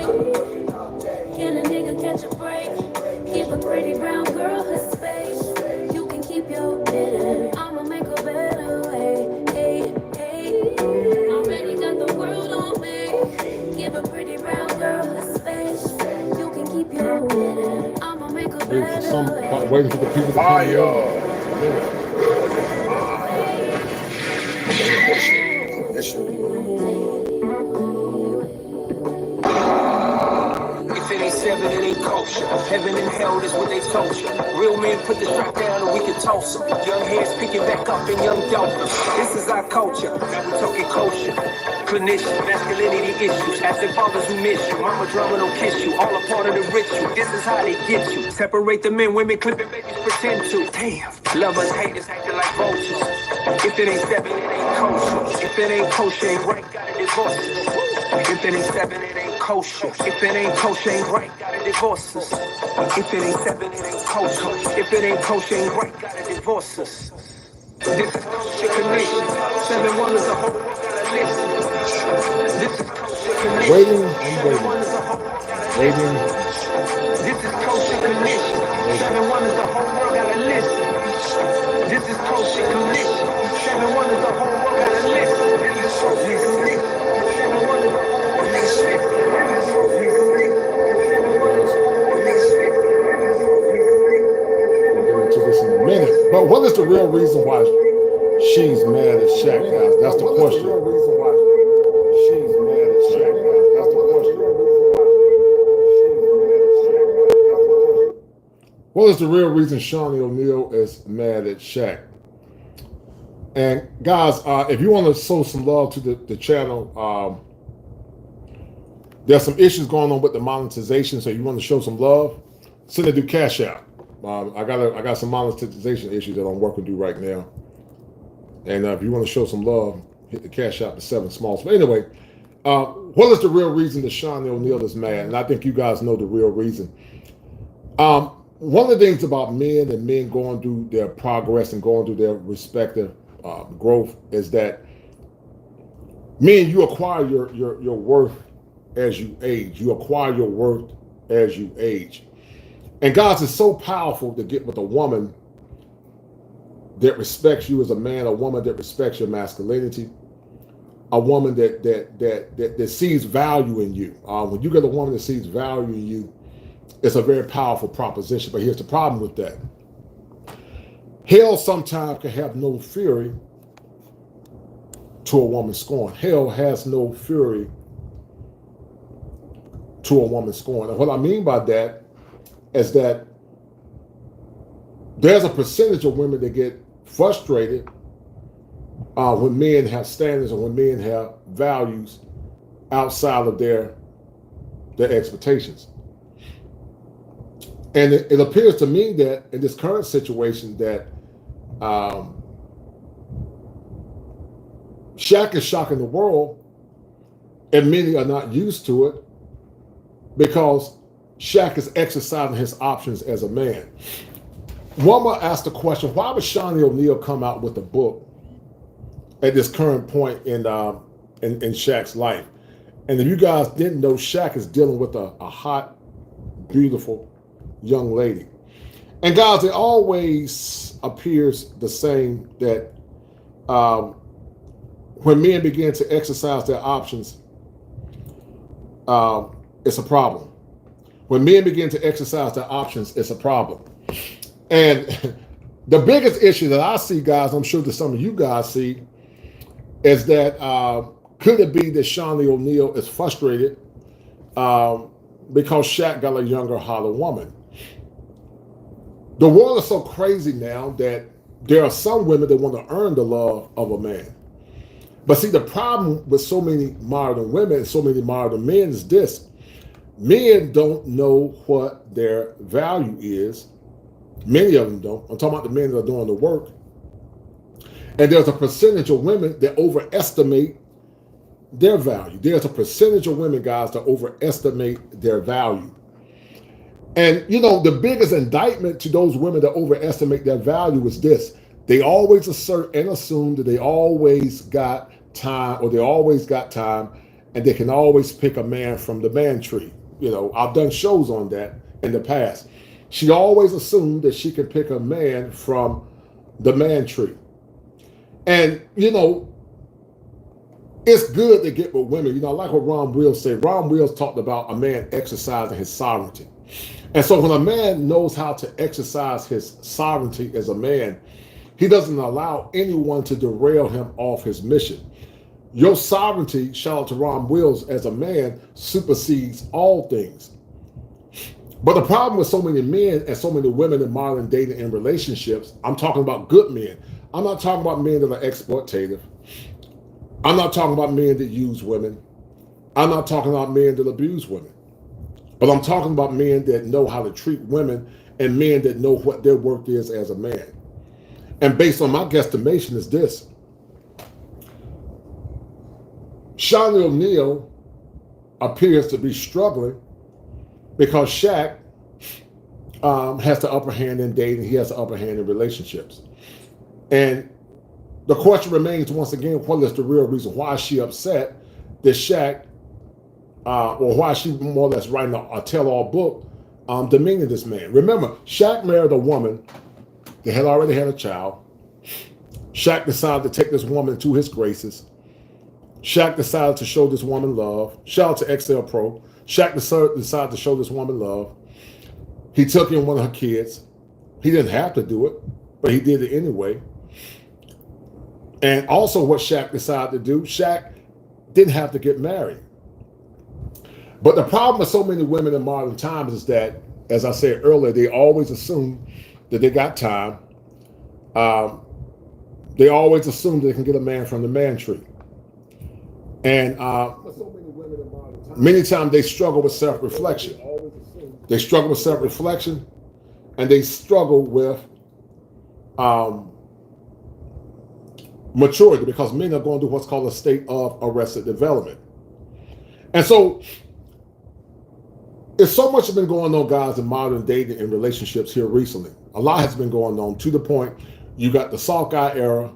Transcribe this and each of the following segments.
Can a nigga catch a break? Give a pretty brown girl her space. You can keep your bitter. I'ma make a better way. Hey, hey. Already got the world on me. Give a pretty brown girl her space. You can keep your bitter. I'ma make a better way. Waiting for the people to come in. If it ain't seven, it ain't kosher. Heaven and hell is what they told you. Real men put the strap down and we can toss them. Young heads picking back up and young dolphins. This is our culture. Now we talking kosher. Clinician, masculinity issues. Absent fathers who miss you. Mama drama don't kiss you. All a part of the ritual. This is how they get you. Separate the men, women, clipping babies, pretend to. Damn. Lovers, haters, acting like vultures. If it ain't seven, it ain't kosher. If it ain't kosher, ain't right, gotta divorce us. If it ain't seven, it ain't kosher. If it ain't kosher, ain't right, gotta divorce us. If it ain't seven, it ain't kosher. If it ain't kosher, ain't right, gotta divorce us. This is kosher connection. 7 wonders of whole world gotta listen. This is kosher connection. Waiting. 7 wonders of whole world gotta Waiting. listen. This is kosher connection. 7 wonders of whole world gotta listen. This is kosher connection. 7 wonders of whole world gotta listen. This is kosher connection. 7 wonders of whole world gotta listen. We'll get into this in a minute. But what is the real reason why she's mad at Shaq, guys? That's the question. What is the real reason Shawnee O'Neal is mad at Shaq? And guys, if you want to show some love to the channel, there's some issues going on with the monetization, so you want to show some love, send it through Cash App. I got some monetization issues that I'm working through right now, and if you want to show some love, hit the Cash App to 7 Smalls. But anyway, what is the real reason that Shawnee O'Neal is mad? And I think you guys know the real reason. One of the things about men and men going through their progress and going through their respective growth is that men, you acquire your worth as you age. You acquire your worth as you age. And guys, it's so powerful to get with a woman that respects you as a man, a woman that respects your masculinity, a woman that sees value in you. When you get a woman that sees value in you, it's a very powerful proposition. But here's the problem with that. Hell sometimes can have no fury to a woman's scorn. Hell has no fury to a woman's scorn. And what I mean by that is that there's a percentage of women that get frustrated when men have standards and when men have values outside of their expectations. And it appears to me that in this current situation that Shaq is shocking the world, and many are not used to it because Shaq is exercising his options as a man. One asked the question, why would Shawnee O'Neal come out with a book at this current point in Shaq's life? And if you guys didn't know, Shaq is dealing with a hot, beautiful young lady. And guys, it always appears the same that when men begin to exercise their options, it's a problem. When men begin to exercise their options, it's a problem. And the biggest issue that I see, guys, I'm sure that some of you guys see, is that could it be that Shawnee O'Neal is frustrated because Shaq got a younger, hotter woman? The world is so crazy now that there are some women that want to earn the love of a man. But see, the problem with so many modern women and so many modern men is this. Men don't know what their value is. Many of them don't. I'm talking about the men that are doing the work. And there's a percentage of women that overestimate their value. There's a percentage of women, guys, that overestimate their value. And, you know, the biggest indictment to those women that overestimate their value is this. They always assert and assume that they always got time, or they always got time, and they can always pick a man from the man tree. You know, I've done shows on that in the past. She always assumed that she could pick a man from the man tree. And, you know, it's good to get with women. You know, like what Ron Wills said. Ron Wills talked about a man exercising his sovereignty. And so when a man knows how to exercise his sovereignty as a man, he doesn't allow anyone to derail him off his mission. Your sovereignty, shout out to Ron Wills, as a man, supersedes all things. But the problem with so many men and so many women in modern dating and relationships, I'm talking about good men. I'm not talking about men that are exploitative. I'm not talking about men that use women. I'm not talking about men that abuse women. But I'm talking about men that know how to treat women and men that know what their worth is as a man. And based on my guesstimation is this. Shawnee O'Neal appears to be struggling because Shaq has the upper hand in dating. He has the upper hand in relationships. And the question remains, once again, what is the real reason? Why is she upset that Shaq, or why is she more or less writing a tell-all book demeaning this man? Remember, Shaq married a woman that had already had a child. Shaq decided to take this woman to his graces. Shaq decided to show this woman love. Shout out to XL Pro. Shaq decided to show this woman love. He took in one of her kids. He didn't have to do it, but he did it anyway. And also what Shaq decided to do, Shaq didn't have to get married. But the problem with so many women in modern times is that, as I said earlier, they always assume that they got time. They always assume they can get a man from the man tree. And many times they struggle with self-reflection. They struggle with self-reflection, and they struggle with maturity, because men are going through what's called a state of arrested development. And so there's so much has been going on, guys, in modern dating and relationships here recently. A lot has been going on, to the point you got the soft guy era.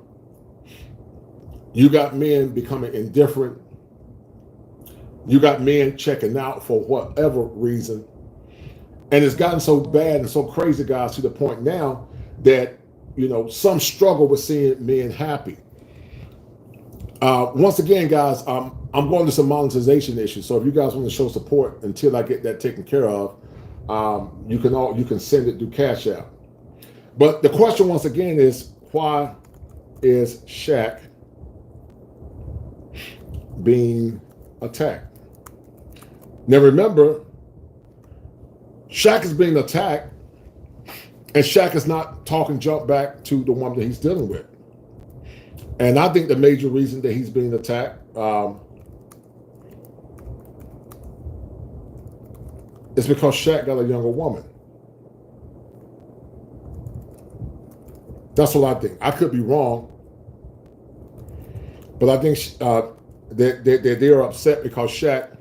You got men becoming indifferent. You got men checking out for whatever reason. And it's gotten so bad and so crazy, guys, to the point now that, you know, some struggle with seeing men happy. Once again, guys, I'm going to some monetization issues. So if you guys want to show support until I get that taken care of, you can send it through Cash App. But the question once again is, why is Shaq being attacked? Now remember, Shaq is being attacked, and Shaq is not talking jump back to the woman that he's dealing with. And I think the major reason that he's being attacked is because Shaq got a younger woman. That's what I think. I could be wrong, but I think they're upset because Shaq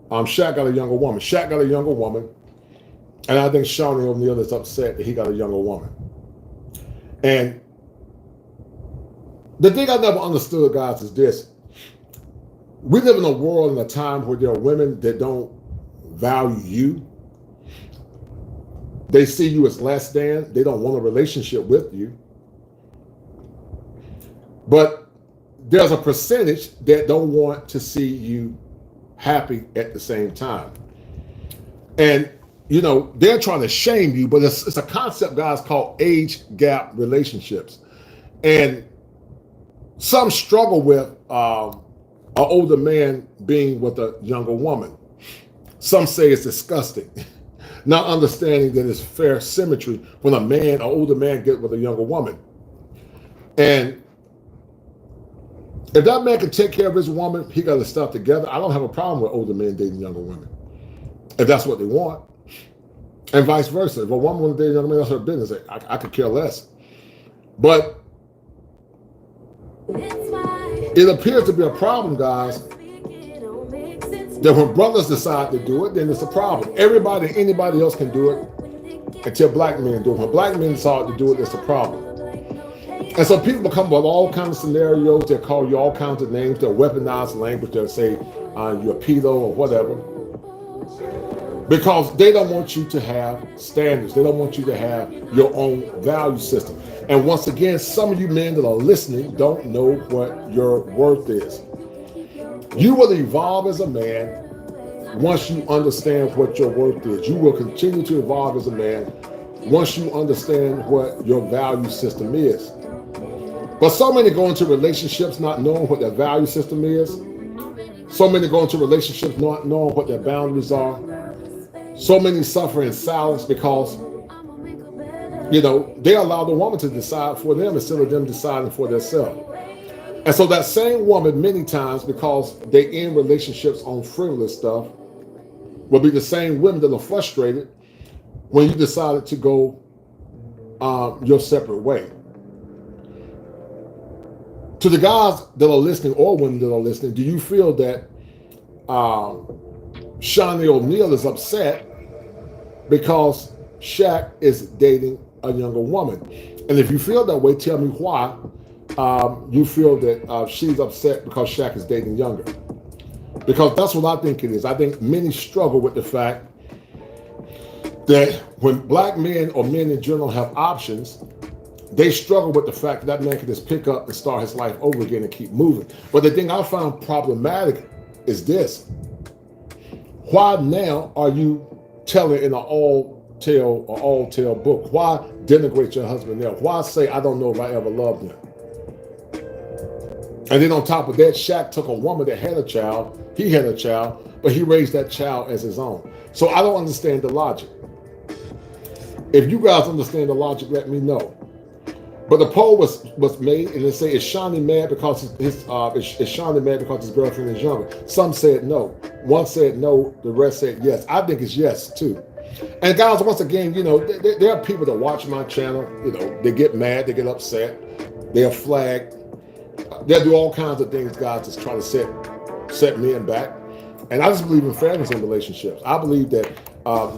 got a younger woman. Shaq got a younger woman, and I think Shawnee O'Neal is upset that he got a younger woman. And the thing I never understood, guys, is this. We live in a world and a time where there are women that don't value you. They see you as less than. They don't want a relationship with you. But there's a percentage that don't want to see you happy at the same time. And, you know, they're trying to shame you, but it's a concept, guys, called age gap relationships. And some struggle with an older man being with a younger woman. Some say it's disgusting, not understanding that it's fair symmetry when an older man gets with a younger woman. And if that man can take care of his woman, he got his stuff together. I don't have a problem with older men dating younger women, if that's what they want. And vice versa. If a woman wants to date a younger man, that's her business. I could care less. But it appears to be a problem, guys, that when brothers decide to do it, then it's a problem. Anybody else can do it until black men do it. When black men decide to do it, it's a problem. And so people come up with all kinds of scenarios. They'll call you all kinds of names. They'll weaponize language. They'll say you're a pedo or whatever. Because they don't want you to have standards. They don't want you to have your own value system. And once again, some of you men that are listening don't know what your worth is. You will evolve as a man once you understand what your worth is. You will continue to evolve as a man once you understand what your value system is. But so many go into relationships not knowing what their value system is. So many go into relationships not knowing what their boundaries are. So many suffer in silence because, they allow the woman to decide for them instead of them deciding for themselves. And so that same woman, many times, because they end relationships on frivolous stuff, will be the same women that are frustrated when you decided to go your separate way. To the guys that are listening or women that are listening, do you feel that Shawnee O'Neal is upset because Shaq is dating a younger woman? And if you feel that way, tell me why you feel that she's upset because Shaq is dating younger. Because that's what I think it is. I think many struggle with the fact that when black men or men in general have options, they struggle with the fact that man can just pick up and start his life over again and keep moving. But the thing I found problematic is this. Why now are you telling in an all-tale book? Why denigrate your husband now? Why say, I don't know if I ever loved him? And then on top of that, Shaq took a woman that had a child. He had a child, but he raised that child as his own. So I don't understand the logic. If you guys understand the logic, let me know. But the poll was made, and they say, is Shawnee mad because is Shawnee mad because his girlfriend is younger? Some said no. One said no. The rest said yes. I think it's yes too. And guys, once again, there are people that watch my channel. They get mad, they get upset, they're flagged. They'll do all kinds of things, guys, to try to set men back. And I just believe in fairness in relationships. I believe that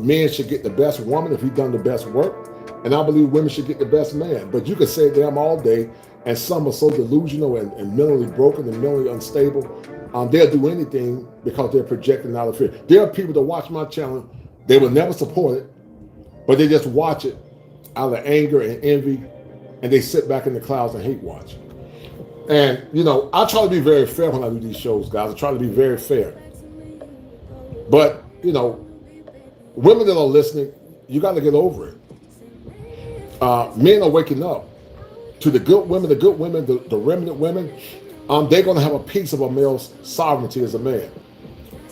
men should get the best woman if he's done the best work. And I believe women should get the best man. But you can say them all day, and some are so delusional and mentally broken and mentally unstable. They'll do anything because they're projecting out of fear. There are people that watch my channel, they will never support it, but they just watch it out of anger and envy, and they sit back in the clouds and hate watch. And, I try to be very fair when I do these shows, guys. I try to be very fair. But, women that are listening, you got to get over it. Men are waking up to the good women, the remnant women. They're going to have a piece of a male's sovereignty as a man.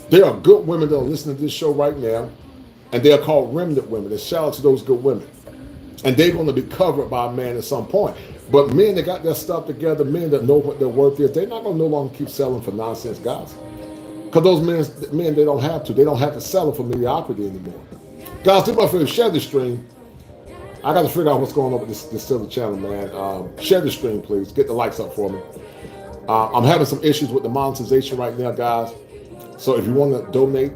There are good women that are listening to this show right now, and they are called remnant women. And shout out to those good women. And they're going to be covered by a man at some point. But men that got their stuff together, men that know what their worth is, they're not going to no longer keep selling for nonsense guys. Because those men, they don't have to. They don't have to sell for mediocrity anymore. Guys, do my favor, share the stream. I got to figure out what's going on with this silly channel, man. Share the stream, please. Get the likes up for me. I'm having some issues with the monetization right now, guys. So if you want to donate,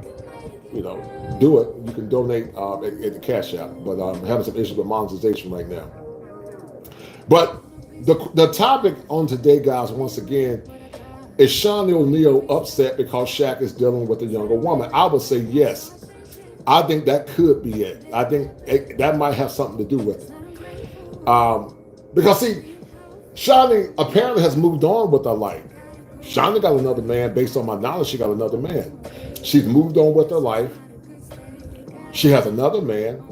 do it. You can donate at the Cash App. But I'm having some issues with monetization right now. But the topic on today, guys, once again, is Shawnee O'Neal upset because Shaq is dealing with a younger woman? I would say yes. I think that could be it. I think that might have something to do with it. Because, see, Shawnee apparently has moved on with her life. Shawnee got another man. Based on my knowledge, she got another man. She's moved on with her life. She has another man.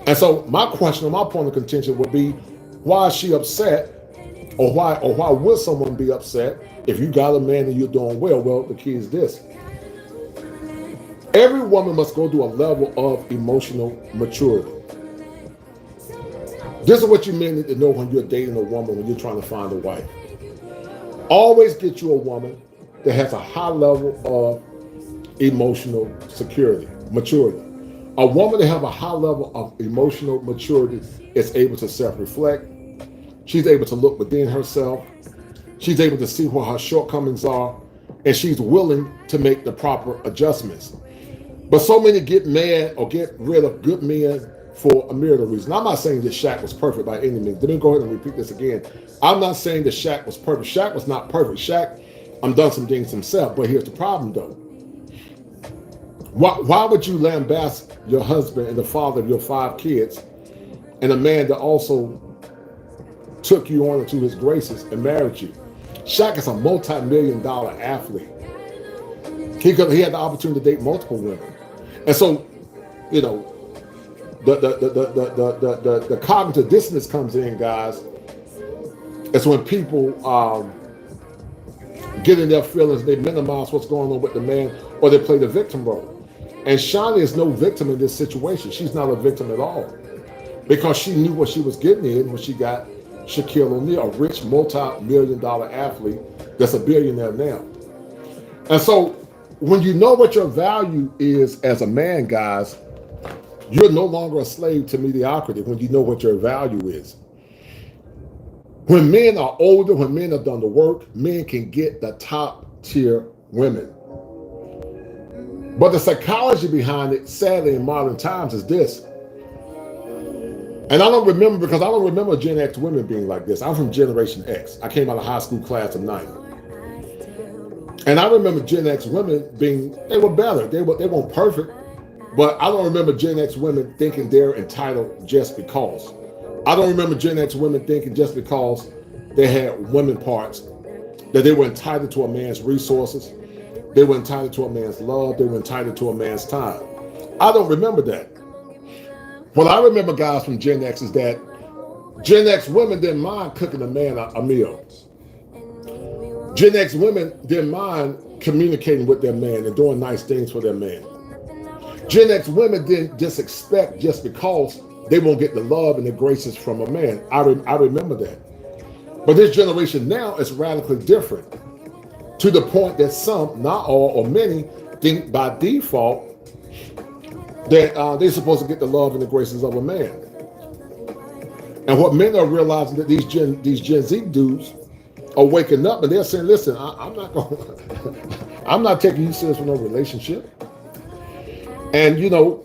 And so my question, my point of contention would be, why is she upset? Or why would someone be upset if you got a man and you're doing well? Well, the key is this. Every woman must go to a level of emotional maturity. This is what you men need to know when you're dating a woman, when you're trying to find a wife. Always get you a woman that has a high level of emotional maturity. A woman that has a high level of emotional maturity is able to self-reflect. She's able to look within herself. She's able to see what her shortcomings are, and she's willing to make the proper adjustments. But so many get mad or get rid of good men for a myriad of reasons. I'm not saying that Shaq was perfect by any means. Let me go ahead and repeat this again. I'm not saying that Shaq was perfect. Shaq was not perfect. Shaq done some things himself, but here's the problem though. Why would you lambast your husband and the father of your 5 kids and a man that also took you on into his graces and married you? Shaq is a multi-million-dollar athlete. He had the opportunity to date multiple women. And so, you know, the cognitive dissonance comes in, guys. It's when people get in their feelings, they minimize what's going on with the man, or they play the victim role. And Shawnee is no victim in this situation. She's not a victim at all, because she knew what she was getting in when she got Shaquille O'Neal, a rich multi-million-dollar athlete that's a billionaire now. And so when you know what your value is as a man, guys, you're no longer a slave to mediocrity when you know what your value is. When men are older, when men have done the work, men can get the top tier women. But the psychology behind it, sadly, in modern times is this. And I don't remember, because I don't remember Gen X women being like this. I'm from Generation X. I came out of high school class of 90. And I remember Gen X women being, they were better. They weren't perfect. But I don't remember Gen X women thinking they're entitled just because. I don't remember Gen X women thinking just because they had women parts that they were entitled to a man's resources. They were entitled to a man's love. They were entitled to a man's time. I don't remember that. What I remember, guys, from Gen X is that Gen X women didn't mind cooking a man a meal. Gen X women didn't mind communicating with their man and doing nice things for their man. Gen X women didn't just expect just because they won't get the love and the graces from a man. I remember that. But this generation now is radically different, to the point that some, not all or many, think by default that they're supposed to get the love and the graces of a man. And what men are realizing, that these Gen Z dudes are waking up and they're saying, listen, I'm not taking you serious for no relationship. And you know,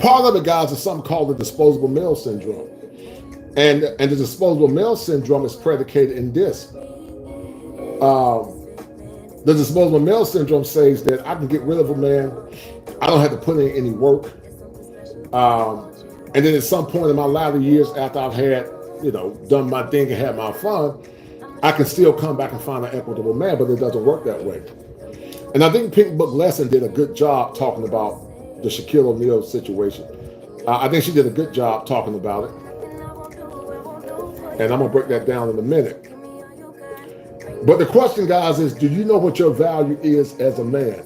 part of it, guys, is something called the disposable male syndrome. And the disposable male syndrome is predicated in this. The disposable male syndrome says that I can get rid of a man. I don't have to put in any work. And then at some point in my latter years, after I've had, you know, done my thing and had my fun, I can still come back and find an equitable man, but it doesn't work that way. And I think Pink Book Lesson did a good job talking about the Shaquille O'Neal situation. I think she did a good job talking about it. And I'm going to break that down in a minute. But the question, guys, is, do you know what your value is as a man?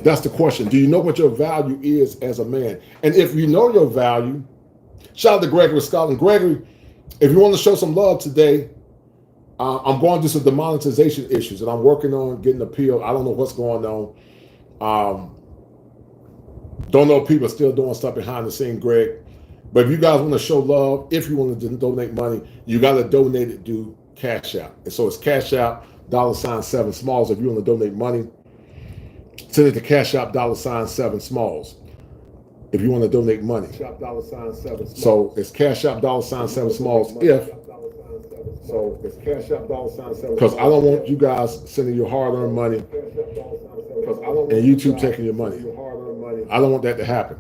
That's the question. Do you know what your value is as a man? And if you know your value, shout out to Gregory Scotland. Gregory, if you want to show some love today, I'm going through some demonetization issues and I'm working on getting appeal. I don't know what's going on. Don't know if people are still doing stuff behind the scene, Greg. But if you guys want to show love, if you want to donate money, you got to donate it through Cash App. And so it's Cash App, $7 Smalls. If you want to donate money, send it to Cash App, $7 Smalls. If you want to donate money. So it's Cash App, $7 Smalls. So it's Cash App, $7. Because I don't want you guys sending your hard-earned money and YouTube taking your money. I don't want that to happen.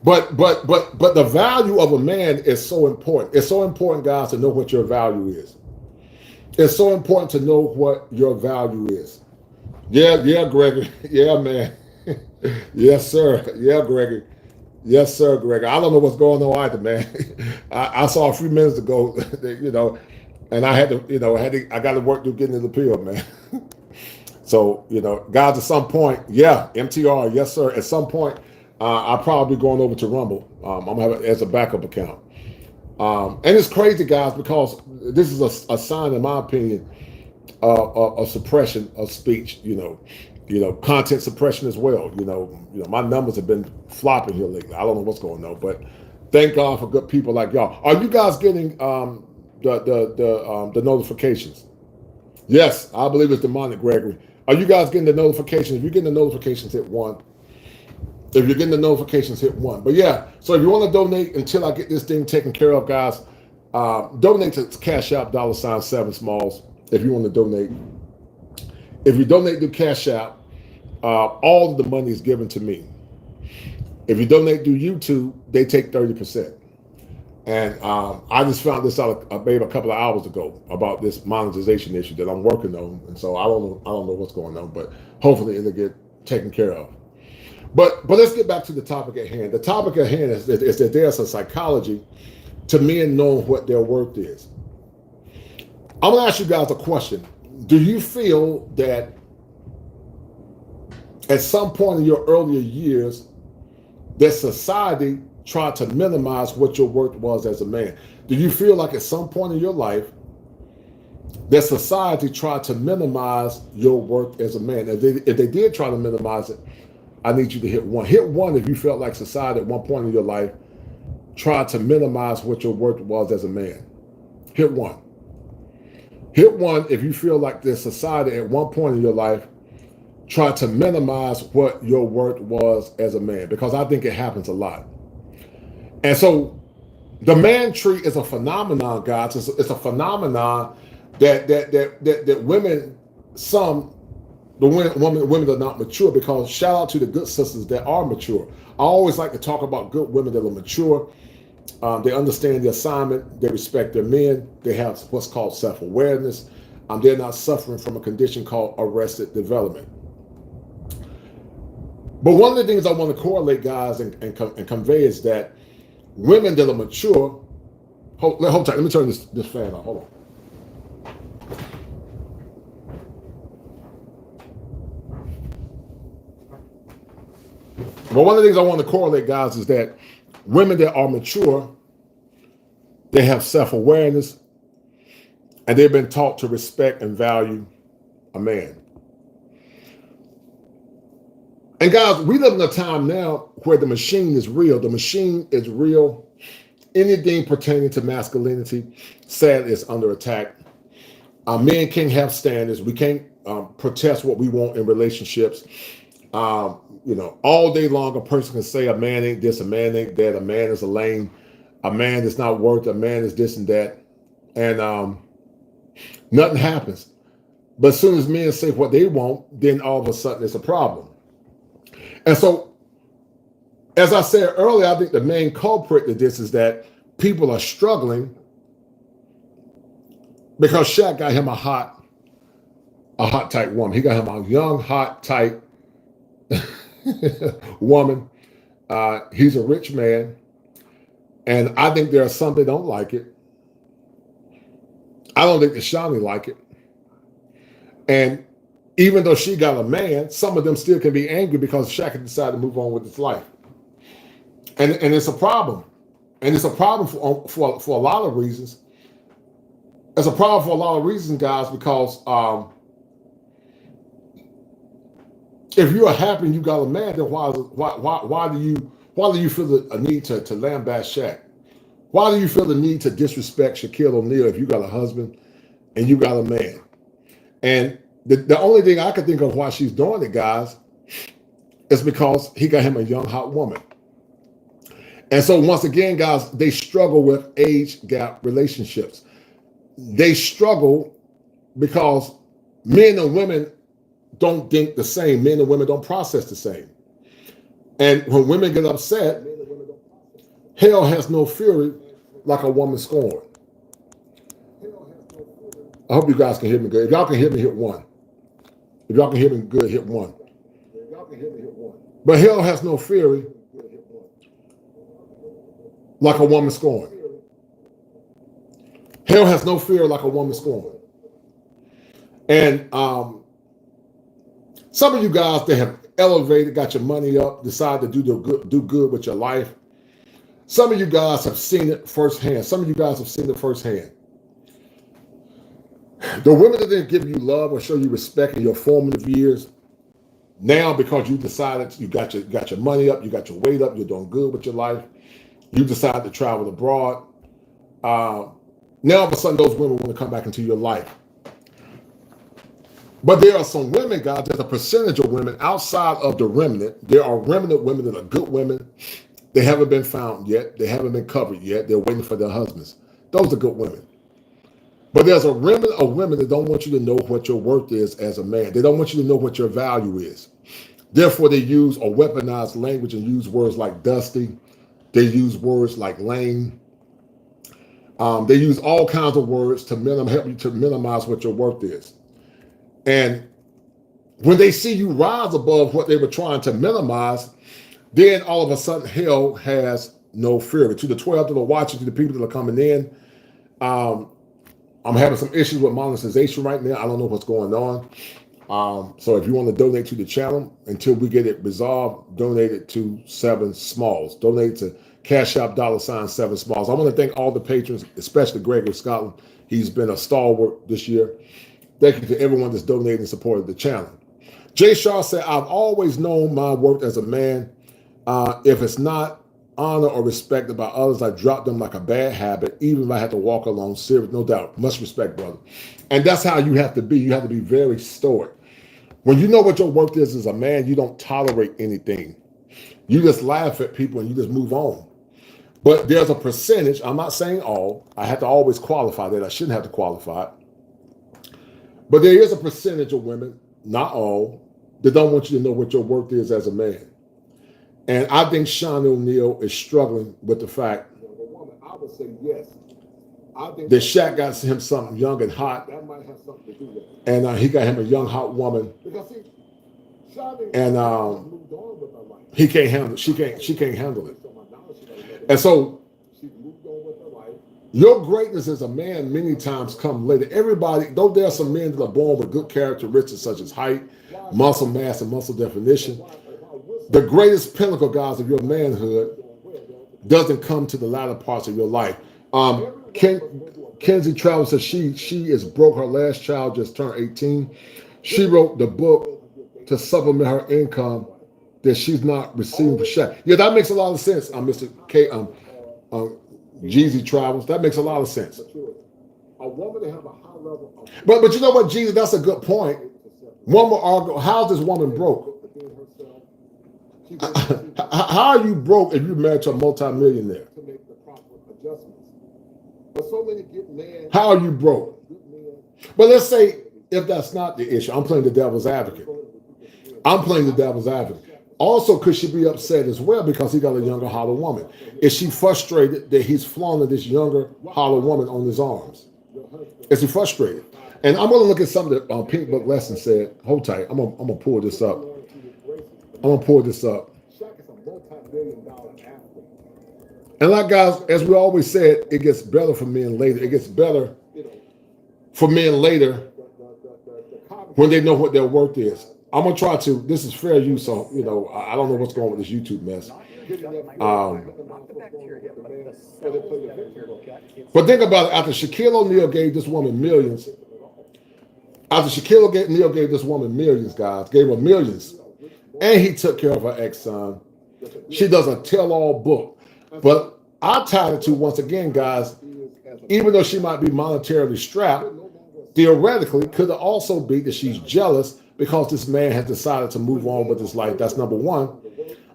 But the value of a man is so important. It's so important, guys, to know what your value is. It's so important to know what your value is. Yeah, Gregory. Yeah, man. Yes, sir. Yeah, Gregory. Yes, sir, Gregory. I don't know what's going on either, man. I saw a few minutes ago, you know, and I had to, you know, I got to work through getting the appeal, man. So, you know, guys, at some point, yeah, MTR, yes, sir. At some point, I'll probably be going over to Rumble. I'm going to have it as a backup account. And it's crazy, guys, because this is a sign, in my opinion, of suppression of speech, you know, content suppression as well. You know, my numbers have been flopping here lately. I don't know what's going on, but thank God for good people like y'all. Are you guys getting the notifications? Yes, I believe it's demonic, Gregory. Are you guys getting the notifications? If you're getting the notifications, hit 1. If you're getting the notifications, hit 1. But yeah, so if you want to donate until I get this thing taken care of, guys, donate to Cash App, $7Smalls, if you want to donate. If you donate to Cash App, all of the money is given to me. If you donate through YouTube, they take 30%. And I just found this out maybe a couple of hours ago about this monetization issue that I'm working on. And so I don't know what's going on, but hopefully it'll get taken care of. But let's get back to the topic at hand. The topic at hand is that there's a psychology to men knowing what their worth is. I'm going to ask you guys a question. Do you feel that at some point in your earlier years that society tried to minimize what your worth was as a man? Do you feel like at some point in your life that society tried to minimize your worth as a man? If they did try to minimize it, I need you to hit 1. Hit 1 if you felt like society at one point in your life tried to minimize what your worth was as a man. Hit 1. Hit 1 if you feel like the society at one point in your life tried to minimize what your worth was as a man, because I think it happens a lot. And so the man tree is a phenomenon, guys. It's a phenomenon that women, women are not mature, because shout out to the good sisters that are mature. I always like to talk about good women that are mature. They understand the assignment. They respect their men. They have what's called self-awareness. They're not suffering from a condition called arrested development. But one of the things I want to correlate, guys, and convey is that women that are mature, hold tight, let me turn this fan on, hold on. But one of the things I want to correlate, guys, is that women that are mature, they have self-awareness, and they've been taught to respect and value a man. And guys, we live in a time now where the machine is real. The machine is real. Anything pertaining to masculinity, sadly, is under attack. Men can't have standards. We can't protest what we want in relationships. All day long, a person can say a man ain't this, a man ain't that, a man is a lame, a man is not worth, a man is this and that. And nothing happens. But as soon as men say what they want, then all of a sudden it's a problem. And so, as I said earlier, I think the main culprit to this is that people are struggling because Shaq got him a hot, tight woman. He got him a young, hot, tight woman. He's a rich man. And I think there are some that don't like it. I don't think the Shawnee like it. And even though she got a man, some of them still can be angry because Shaq had decided to move on with his life. And it's a problem. And it's a problem for a lot of reasons. It's a problem for a lot of reasons, guys, because if you are happy and you got a man, then why do you feel a need to lambaste Shaq? Why do you feel the need to disrespect Shaquille O'Neal if you got a husband and you got a man? And the only thing I can think of why she's doing it, guys, is because he got him a young, hot woman. And so once again, guys, they struggle with age gap relationships. They struggle because men and women don't think the same. Men and women don't process the same. And when women get upset, hell has no fury like a woman scorned. I hope you guys can hear me good. If y'all can hear me, hit 1. If y'all can hear me good, hit 1. But hell has no fury like a woman scorned. Hell has no fear like a woman scorned. And some of you guys that have elevated, got your money up, decided to do good with your life. Some of you guys have seen it firsthand. The women that didn't give you love or show you respect in your formative years, now because you decided you got your money up, you got your weight up, you're doing good with your life, you decide to travel abroad. Now all of a sudden those women want to come back into your life. But there are some women, guys, there's a percentage of women outside of the remnant. There are remnant women that are good women. They haven't been found yet. They haven't been covered yet. They're waiting for their husbands. Those are good women. But there's a remnant of women that don't want you to know what your worth is as a man. They don't want you to know what your value is. Therefore, they use or weaponize language and use words like dusty. They use words like lame. They use all kinds of words to help you to minimize what your worth is. And when they see you rise above what they were trying to minimize, then all of a sudden hell has no fear. To the 12 that are watching, to the people that are coming in, I'm having some issues with monetization right now. I don't know what's going on. So if you want to donate to the channel until we get it resolved, donate it to 7 Smalls. Donate to Cash App $7 Smalls. I want to thank all the patrons, especially Gregory Scotland. He's been a stalwart this year. Thank you to everyone that's donated and supported the channel. Jay Shaw said, I've always known my worth as a man. If it's not honor or respected by others, I drop them like a bad habit, even if I have to walk alone. Serious, no doubt. Much respect, brother. And that's how you have to be. You have to be very stoic. When you know what your worth is as a man, you don't tolerate anything. You just laugh at people and you just move on. But there's a percentage, I'm not saying all, I have to always qualify that. I shouldn't have to qualify it. But there is a percentage of women, not all, that don't want you to know what your worth is as a man. And I think Sean O'Neal is struggling with the fact I would say yes. I think that Shaq got him something young and hot. That might have something to do with it. And he got him a young, hot woman. And he can't handle it. She can't handle it. And so your greatness as a man many times come later. Everybody, though there are some men that are born with good characteristics such as height, muscle mass, and muscle definition, the greatest pinnacle, guys, of your manhood doesn't come to the latter parts of your life. Kenzie Travis says she is broke. Her last child just turned 18. She wrote the book to supplement her income that she's not receiving for Shaq. Yeah, that makes a lot of sense, Mr. K. Jeezy Travels. That makes a lot of sense. But you know what, Jeezy, that's a good point. One will argue, how's this woman broke? How are you broke if you're married to a multimillionaire? How are you broke? But let's say if that's not the issue, I'm playing the devil's advocate. Also, could she be upset as well because he got a younger, holler woman? Is she frustrated that he's flaunting this younger, holler woman on his arms? Is he frustrated? And I'm going to look at something that Pink Book Lesson said. Hold tight. I'm going to pull this up. And like guys, as we always said, it gets better for men later. It gets better for men later when they know what their worth is. I'm going to try to, this is fair use, so, I don't know what's going on with this YouTube mess. But think about it, after Shaquille O'Neal gave this woman millions, guys, gave her millions, and he took care of her ex-son, she does a tell-all book. But I tied it to, once again, guys, even though she might be monetarily strapped, theoretically, could it also be that she's jealous because this man has decided to move on with his life? That's number one.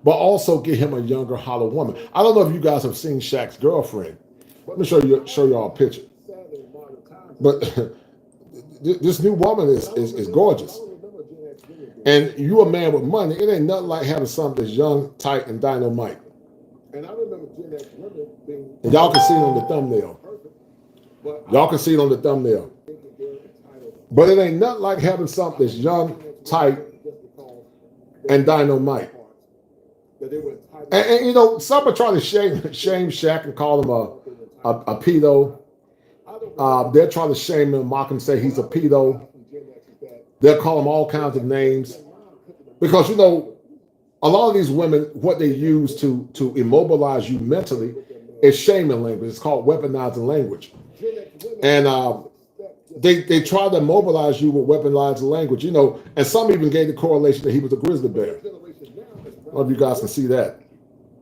But also get him a younger, holler woman. I don't know if you guys have seen Shaq's girlfriend. Let me show y'all a picture. But this new woman is gorgeous. And you a man with money, it ain't nothing like having something that's young, tight, and dynamite. And I remember Gen X women being... And y'all can see it on the thumbnail. But it ain't nothing like having something that's young, tight, and dynamite. And some are trying to shame Shaq and call him a pedo. They're trying to shame him, mock him, say he's a pedo. They'll call him all kinds of names. Because, a lot of these women, what they use to immobilize you mentally is shaming language. It's called weaponizing language. And they try to mobilize you with weaponized language, and some even gave the correlation that he was a grizzly bear. I don't know if you guys can see that.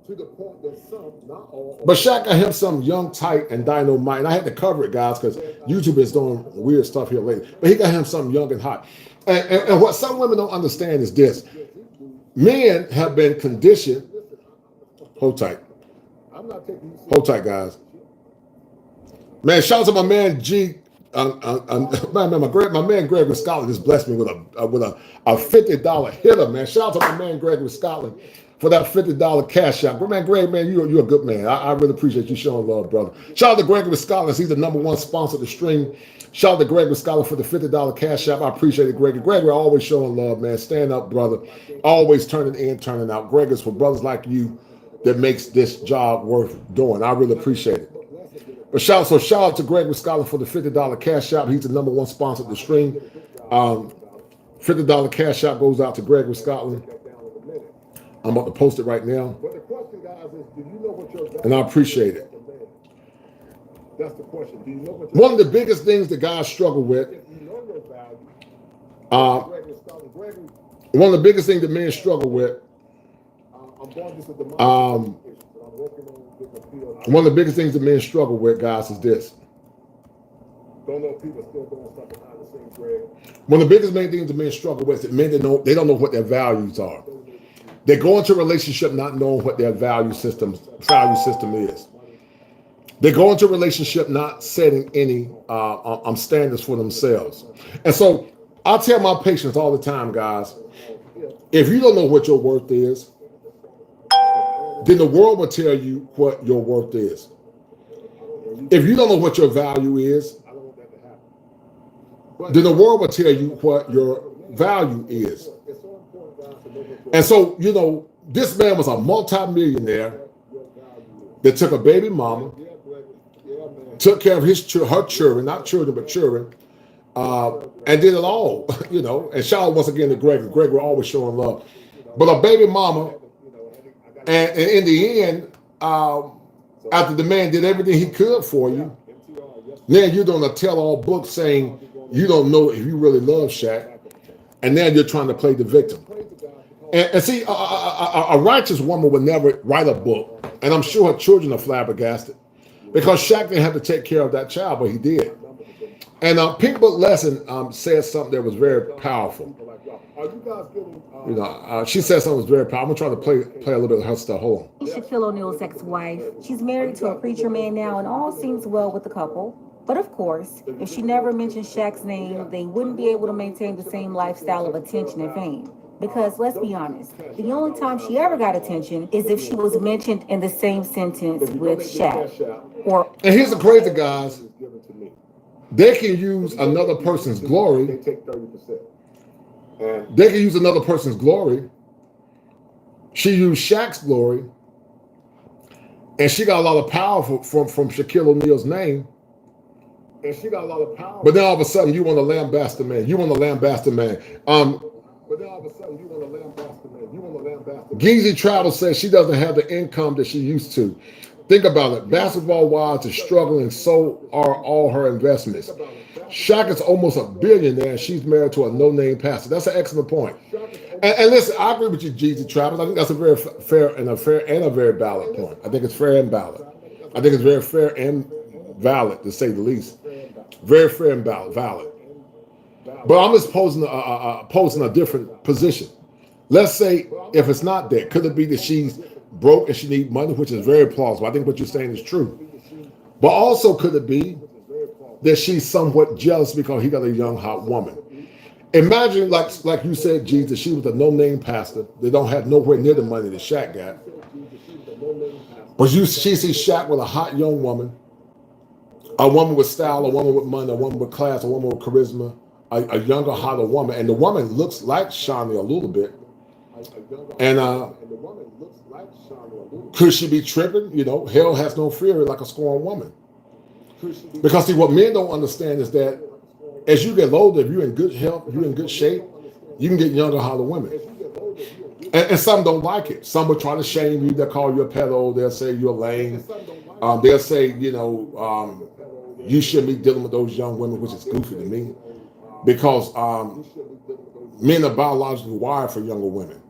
But Shaq got him some young, tight, and dynamite. And I had to cover it, guys, because YouTube is doing weird stuff here lately. But he got him something young and hot. And what some women don't understand is this. Men have been conditioned. Hold tight. Hold tight, guys. Man, shout out to my man G. My man Greg with Scotland just blessed me with a $50 hitter, man. Shout out to my man Greg with Scotland for that $50 cash out. Man, Greg, man, you're a good man. I really appreciate you showing love, brother. Shout out to Greg with Scotland. He's the #1 sponsor of the stream. Shout out to Greg with Scotland for the $50 cash out. I appreciate it, Greg. Greg, we're always showing love, man. Stand up, brother. Always turning in, turning out. Greg is for brothers like you that makes this job worth doing. I really appreciate it. But shout out to Greg with Scotland for the $50 cash out. He's the #1 sponsor of the stream. $50 cash out goes out to Greg with Scotland. I'm about to post it right now. And I appreciate it. That's the question. Do you know what one of the biggest things that guys struggle with, one of the biggest things that men struggle with, one of the biggest things that men struggle with, guys, is this. One of the biggest main things that men struggle with is that men they don't know what their values are. They go into a relationship not knowing what their value system is. They go into a relationship not setting any standards for themselves. And so I tell my patients all the time, guys, if you don't know what your worth is, then the world will tell you what your worth is. If you don't know what your value is, then the world will tell you what your value is. And so, this man was a multimillionaire that took a baby mama, took care of her children, not children, but children, and did it all, And shout out once again to Greg. Greg, we're always showing love. But a baby mama, and in the end, after the man did everything he could for you, now you're doing a tell-all book saying you don't know if you really love Shaq, and now you're trying to play the victim. And see, a righteous woman would never write a book, and I'm sure her children are flabbergasted, because Shaq didn't have to take care of that child, but he did. And Pink Book Lesson said something that was very powerful. She said something that was very powerful. I'm gonna try to play a little bit of her stuff. Hold on. Shaquille O'Neal's ex-wife. She's married to a preacher man now, and all seems well with the couple. But of course, if she never mentioned Shaq's name, they wouldn't be able to maintain the same lifestyle of attention and fame. Because let's be honest, the only time she ever got attention is if she was mentioned in the same sentence with Shaq. And here's the crazy, guys. They can use another person's glory. They can use another person's glory. She used Shaq's glory, and she got a lot of power from Shaquille O'Neal's name. And she got a lot of power. But then all of a sudden, you want to lambast the man. But then all of a sudden, you want to lambast the man. Geezy Travel says she doesn't have the income that she used to. Think about it. Basketball wives are struggling, so are all her investments. Shaq is almost a billionaire, and she's married to a no-name pastor. That's an excellent point. And listen, I agree with you, Geezy Travis. I think that's a very fair and a very valid point. I think it's fair and valid. I think it's very fair and valid, to say the least. Very fair and valid. But I'm just posing a different position. Let's say if it's not that, could it be that she's broke and she needs money, which is very plausible. I think what you're saying is true. But also could it be that she's somewhat jealous because he got a young, hot woman? Imagine, like you said, Jesus, she was a no-name pastor. They don't have nowhere near the money that Shaq got. But she sees Shaq with a hot young woman, a woman with style, a woman with money, a woman with class, a woman with charisma, a younger, hotter woman. And the woman looks like Shawnee a little bit. And could she be tripping? Hell has no fear like a scorned woman. Because see, what men don't understand is that as you get older, if you're in good health, if you're in good shape, you can get younger, hotter women. And some don't like it. Some will try to shame you. They'll call you a pedo. They'll say you're lame. They'll say, you shouldn't be dealing with those young women, which is goofy to me. Because men are biologically wired for younger women.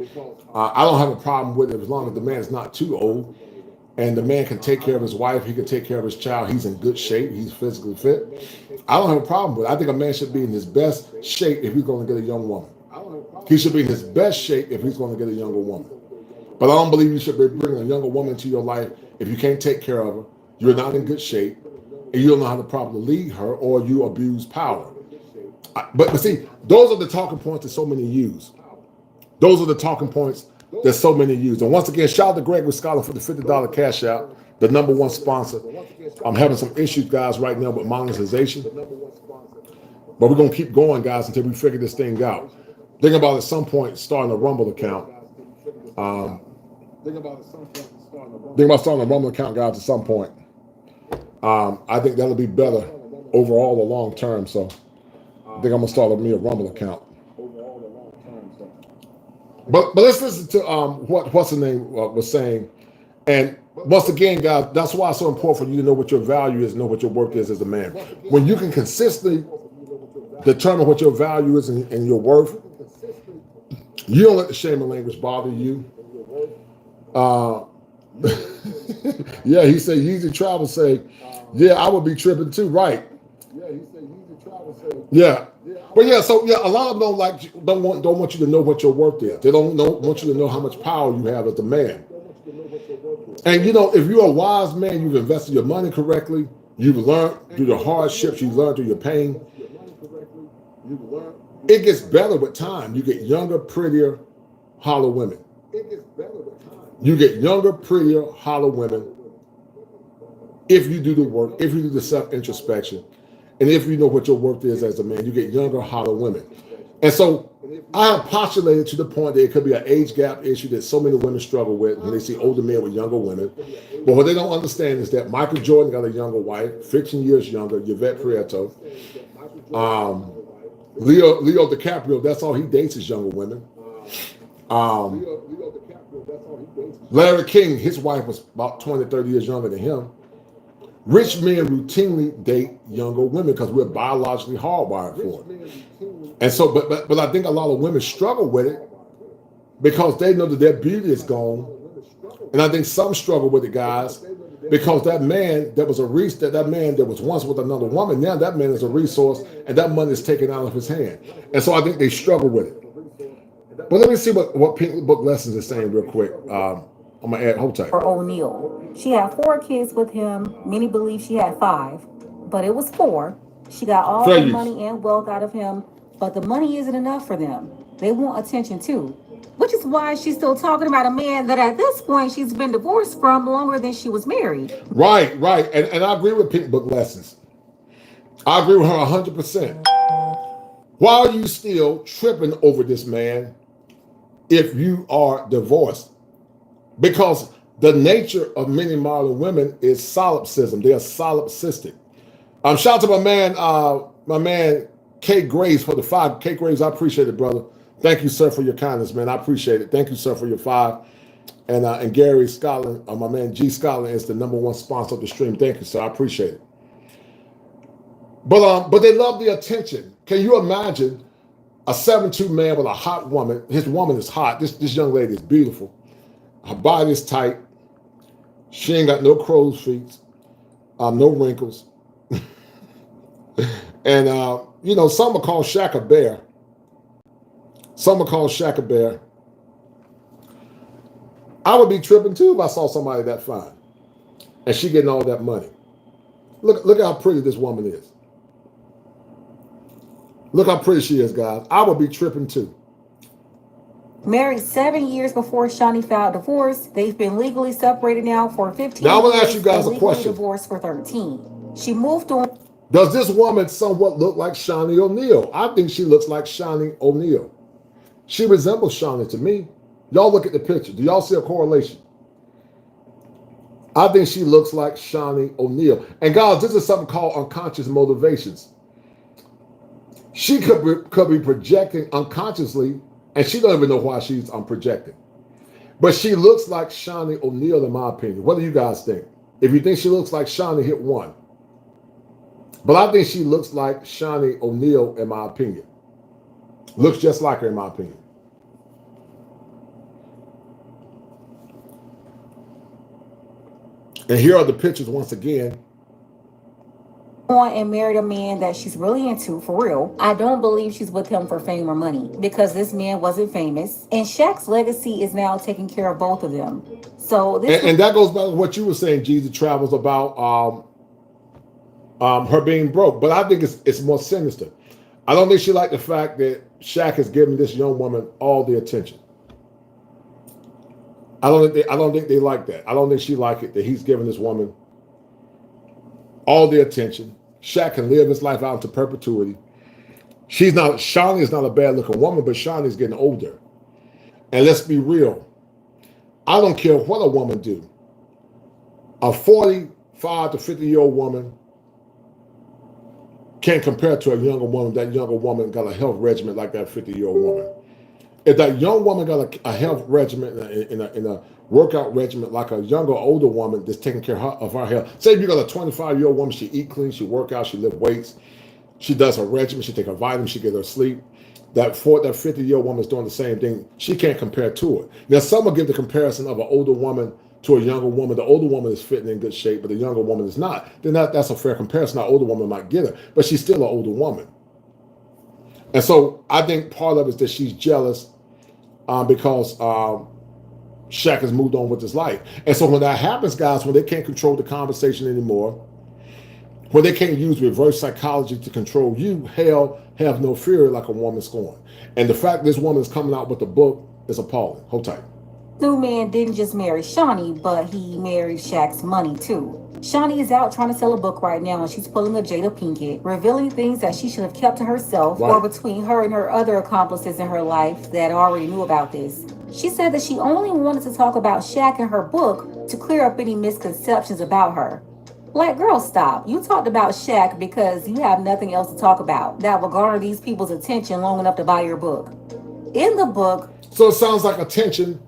I don't have a problem with it as long as the man is not too old. and the man can take care of his wife, he can take care of his child, he's in good shape, he's physically fit, I don't have a problem with it. I think a man should be in his best shape if he's going to get a young woman. He should be in his best shape if he's going to get a younger woman. But I don't believe you should be bringing a younger woman into your life if you can't take care of her, you're not in good shape, and you don't know how to properly lead her, or you abuse power. But see, those are the talking points that so many use. Those are the talking points that so many use. And once again, shout out to Gregory Scholar for the $50 cash out, the #1 sponsor. I'm having some issues, guys, right now with monetization. But we're going to keep going, guys, until we figure this thing out. Think about at some point starting a Rumble account. Think about starting a Rumble account, guys, at some point. I think that'll be better overall the long term. So I think I'm going to start me a Rumble account. But let's listen to what's the name was saying. And once again, guys, that's why it's so important for you to know what your value is, know what your worth is as a man. When you can consistently determine what your value is and your worth, you don't let the shame and language bother you. Yeah, he said, Yeezy Travel say, yeah, I would be tripping too, right? Yeah. But yeah, so yeah, a lot of them don't want you to know what your worth is. They don't want you to know how much power you have as a man. And you know, if you're a wise man, you've invested your money correctly, you've learned through the hardships, you've learned through your pain. It gets better with time. You get younger, prettier, hollow women. You get younger, prettier, hollow women if you do the work, if you do the self-introspection, and if you know what your worth is as a man. You get younger, hollow women. And so I have postulated to the point that it could be an age gap issue that so many women struggle with when they see older men with younger women. But what they don't understand is that Michael Jordan got a younger wife, 15 years younger, Yvette Prieto. Leo DiCaprio, that's all he dates is younger women. Larry King, his wife was about 20, 30 years younger than him. Rich men routinely date younger women because we're biologically hardwired for it. And so, but I think a lot of women struggle with it because they know that their beauty is gone. And I think some struggle with it, guys, because that man that was that man that was once with another woman, now that man is a resource and that money is taken out of his hand. And so I think they struggle with it. But let me see what Pink Book Lessons is saying real quick. I'm going to add, hold tight. For O'Neal. She had 4 kids with him. Many believe she had 5, but it was 4. She got all the money and wealth out of him, but the money isn't enough for them. They want attention too, which is why she's still talking about a man that at this point she's been divorced from longer than she was married. Right. And I agree with Pink Book Lessons. I agree with her 100%. Why are you still tripping over this man if you are divorced? Because the nature of many modern women is solipsism. They are solipsistic. Shout out to my man K Graves for the 5. K Graves, I appreciate it, brother. Thank you, sir, for your kindness, man. I appreciate it. Thank you, sir, for your 5. And Gary Scotland, my man G Scotland, is the #1 sponsor of the stream. Thank you, sir. I appreciate it. But they love the attention. Can you imagine a 7'2" man with a hot woman? His woman is hot. This young lady is beautiful. Her body is tight. She ain't got no crow's feet, no wrinkles. And, you know, some will call Shaq a bear. Some will call Shaq a bear. I would be tripping too if I saw somebody that fine and she getting all that money. Look how pretty this woman is. Look how pretty she is, guys. I would be tripping too. Married 7 years before Shawnee filed divorce. They've been legally separated now for 15 years. Now I want to ask you guys a question. Divorced for 13. She moved on. Does this woman somewhat look like Shawnee O'Neal? I think she looks like Shawnee O'Neal. She resembles Shawnee to me. Y'all look at the picture. Do y'all see a correlation? I think she looks like Shawnee O'Neal. And guys, this is something called unconscious motivations. She could be projecting unconsciously, and she don't even know why she's projecting. But she looks like Shawnee O'Neal, in my opinion. What do you guys think? If you think she looks like Shawnee, hit 1. But I think she looks like Shawnee O'Neal, in my opinion. Looks just like her, in my opinion. And here are the pictures once again. On and married a man that she's really into, for real. I don't believe she's with him for fame or money, because this man wasn't famous. And Shaq's legacy is now taking care of both of them. So this And that goes back to what you were saying, Jesus Travels, about her being broke. But I think it's more sinister. I don't think she liked the fact that Shaq is giving this young woman all the attention. I don't think they like that. I don't think she liked it that he's giving this woman all the attention. Shaq can live his life out into perpetuity. Shawnee is not a bad looking woman, but Shawnee's getting older. And let's be real. I don't care what a woman do. A 45 to 50-year-old woman can't compare to a younger woman. That younger woman got a health regimen like that 50-year-old woman. If that young woman got a health regimen in a workout regimen like a younger, older woman that's taking care of her health. Say if you got a 25-year-old woman, she eat clean, she work out, she lift weights, she does her regimen, she take her vitamins, she get her sleep. That 50-year-old woman is doing the same thing. She can't compare to it. Now, some will give the comparison of an older woman to a younger woman. The older woman is fitting in good shape, but the younger woman is not. Then that's a fair comparison. The older woman might get her, but she's still an older woman. And so I think part of it is that she's jealous because Shaq has moved on with his life. And so when that happens, guys, when they can't control the conversation anymore, when they can't use reverse psychology to control you, hell, have no fear like a woman scorned. And the fact this woman is coming out with a book is appalling. Hold tight. new man didn't just marry Shawnee, but he married Shaq's money too. Shawnee is out trying to sell a book right now, and she's pulling a Jada Pinkett, revealing things that she should have kept to herself, right, or between her and her other accomplices in her life that already knew about this. She said that she only wanted to talk about Shaq in her book to clear up any misconceptions about her. Like, girl, stop. You talked about Shaq because you have nothing else to talk about that will garner these people's attention long enough to buy your book. In the book... So it sounds like attention,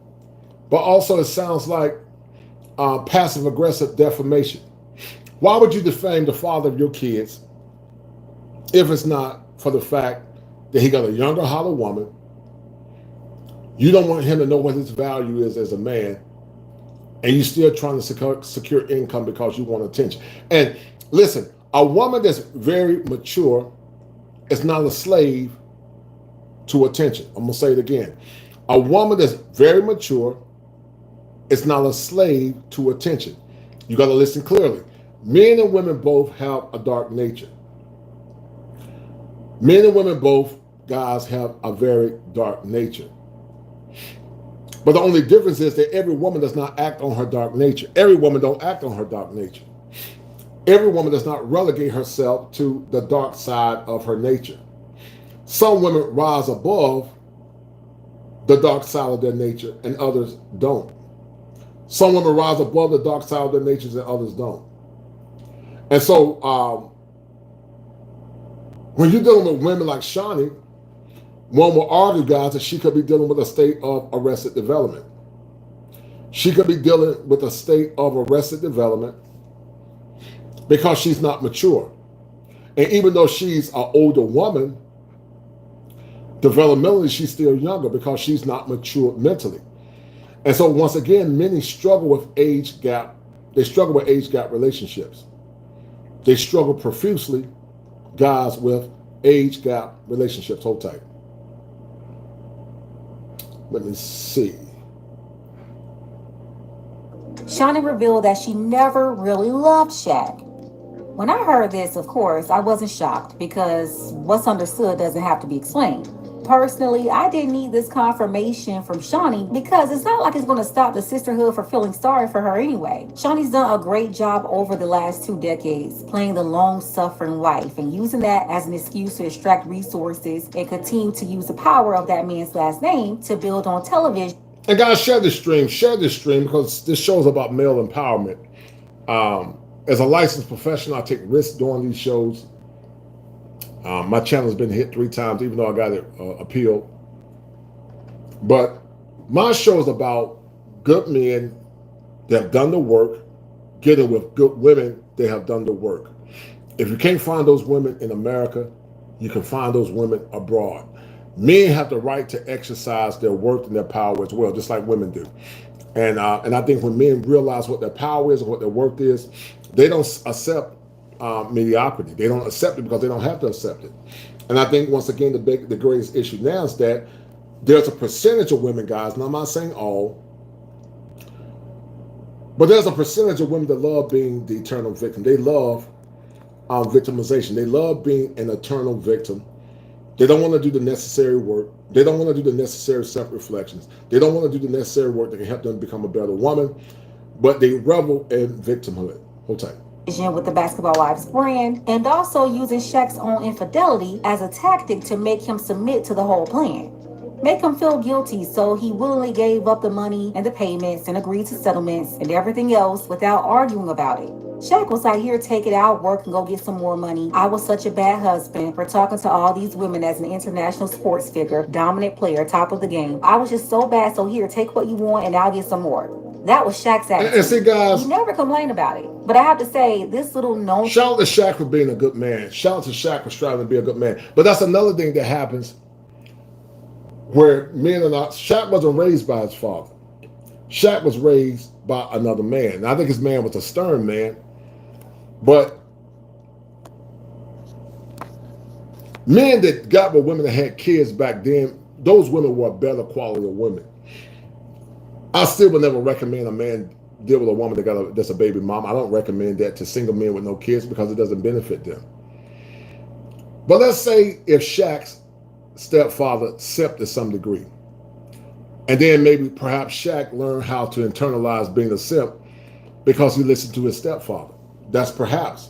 but also it sounds like passive-aggressive defamation. Why would you defame the father of your kids if it's not for the fact that he got a younger, hotter woman? You don't want him to know what his value is as a man, and you're still trying to secure income because you want attention. And listen, a woman that's very mature is not a slave to attention. I'm going to say it again. A woman that's very mature is not a slave to attention. You got to listen clearly. Men and women both have a dark nature. Men and women both, guys, have a very dark nature. But the only difference is that every woman does not act on her dark nature. Every woman don't act on her dark nature. Every woman does not relegate herself to the dark side of her nature. Some women rise above the dark side of their nature and others don't. Some women rise above the dark side of their natures and others don't. And so when you're dealing with women like Shawnee, one will argue, guys, that she could be dealing with a state of arrested development. She could be dealing with a state of arrested development because she's not mature. And even though she's an older woman, developmentally, she's still younger because she's not mature mentally. And so once again, many struggle with age gap. They struggle with age gap relationships. They struggle profusely, guys, with age gap relationships. Hold tight. Let me see. Shawnee revealed that she never really loved Shaq. When I heard this, of course, I wasn't shocked because what's understood doesn't have to be explained. Personally, I didn't need this confirmation from Shawnee because it's not like it's going to stop the sisterhood from feeling sorry for her anyway. Shawnee's done a great job over the last 2 decades playing the long-suffering wife and using that as an excuse to extract resources and continue to use the power of that man's last name to build on television. And guys, share this stream because this show's about male empowerment. As a licensed professional, I take risks doing these shows. My channel's been hit 3 times, even though I got it appealed. But my show is about good men that have done the work, getting with good women that have done the work. If you can't find those women in America, you can find those women abroad. Men have the right to exercise their worth and their power as well, just like women do. And I think when men realize what their power is and what their worth is, they don't accept mediocrity. They don't accept it because they don't have to accept it. And I think once again the greatest issue now is that there's a percentage of women, guys, and I'm not saying all, but there's a percentage of women that love being the eternal victim. They love victimization. They love being an eternal victim. They don't want to do the necessary work. They don't want to do the necessary self-reflections. They don't want to do the necessary work that can help them become a better woman, but they revel in victimhood. Hold tight. With the Basketball Wives brand, and also using Shaq's own infidelity as a tactic to make him submit to the whole plan. Make him feel guilty, so he willingly gave up the money and the payments and agreed to settlements and everything else without arguing about it. Shaq was like, here, take it out, work and go get some more money. I was such a bad husband for talking to all these women as an international sports figure, dominant player, top of the game. I was just so bad, so here, take what you want and I'll get some more. That was Shaq's attitude. And see, guys, he never complained about it. But I have to say, this little known... Shout out to Shaq for being a good man. Shout out to Shaq for striving to be a good man. But that's another thing that happens where men are not... Shaq wasn't raised by his father. Shaq was raised by another man. And I think his man was a stern man. But men that got with women that had kids back then, those women were a better quality of women. I still would never recommend a man deal with a woman that's a baby mom. I don't recommend that to single men with no kids because it doesn't benefit them. But let's say if Shaq's stepfather simped to some degree, and then maybe perhaps Shaq learned how to internalize being a simp because he listened to his stepfather. That's perhaps.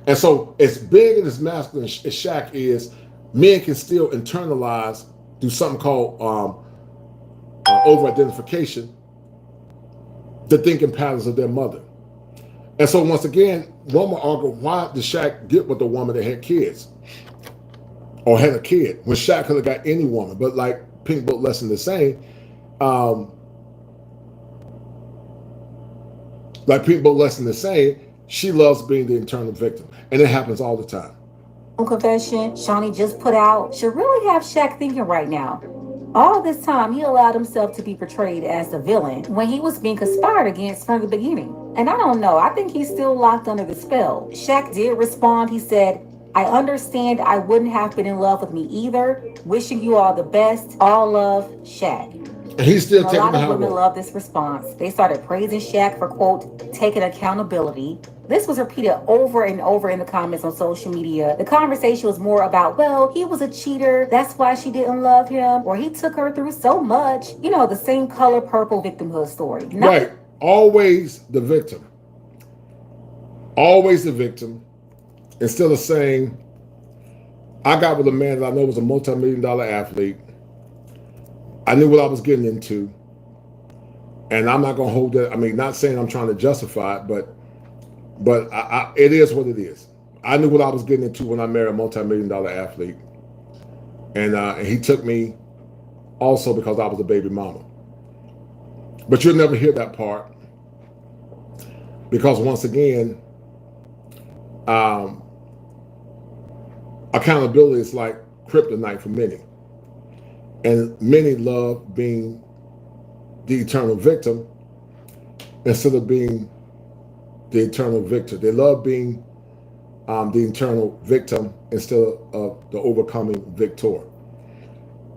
And so as big and as masculine as Shaq is, men can still internalize, do something called over-identification, the thinking patterns of their mother. And so once again, one will argue, why did Shaq get with a woman that had kids or had a kid when Shaq could have got any woman? But like Pink Book Lesson is saying, she loves being the eternal victim. And it happens all the time. Confession Shawnee just put out should really have Shaq thinking right now. All this time, he allowed himself to be portrayed as the villain when he was being conspired against from the beginning. And I don't know, I think he's still locked under the spell. Shaq did respond. He said, I understand I wouldn't have been in love with me either. Wishing you all the best. All love, Shaq. And he's still taking a lot the of high women road. love this response. They started praising Shaq for, quote, taking accountability. This was repeated over and over in the comments on social media. The conversation was more about, well, he was a cheater. That's why she didn't love him. Or he took her through so much. You know, the same color purple victimhood story. Right. Always the victim. Always the victim. Instead of saying, I got with a man that I know was a multi-million-dollar athlete. I knew what I was getting into. And I'm not going to hold that. I mean, not saying I'm trying to justify it, but it is what it is. I knew what I was getting into when I married a multi-million-dollar athlete. And he took me also because I was a baby mama. But you'll never hear that part. Because once again, accountability is like kryptonite for many. And many love being the eternal victim instead of being the eternal victor. They love being the eternal victim instead of the overcoming victor.